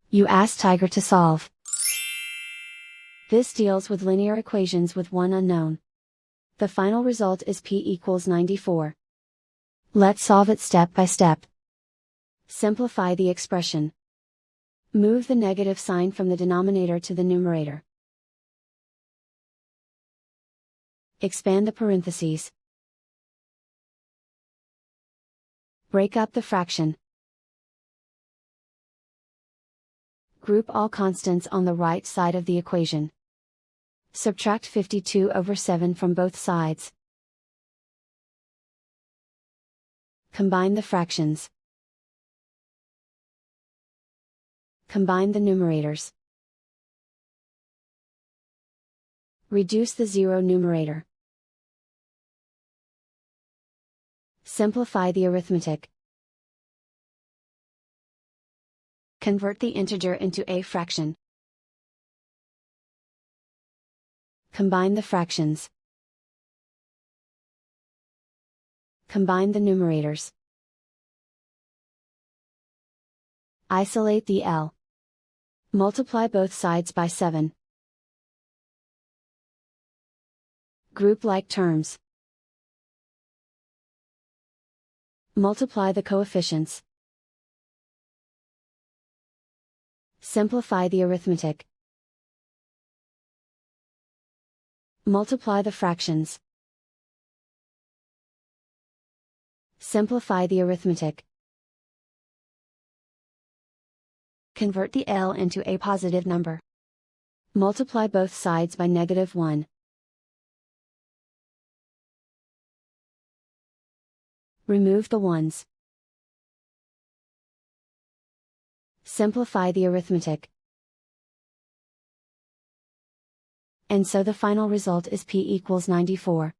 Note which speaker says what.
Speaker 1: You ask Tiger to solve. This deals with linear equations with one unknown. The final result is p equals 94. Let's solve it step by step. Simplify the expression. Move the negative sign from the denominator to the numerator. Expand the parentheses. Break up the fraction. Group all constants on the right side of the equation. Subtract 52 over 7 from both sides. Combine the fractions. Combine the numerators. Reduce the zero numerator. Simplify the arithmetic. Convert the integer into a fraction. Combine the fractions. Combine the numerators. Isolate the L. Multiply both sides by 7. Group like terms. Multiply the coefficients. Simplify the arithmetic. Multiply the fractions. Simplify the arithmetic. Convert the L into a positive number. Multiply both sides by -1. Remove the ones. Simplify the arithmetic. And so the final result is p equals 94.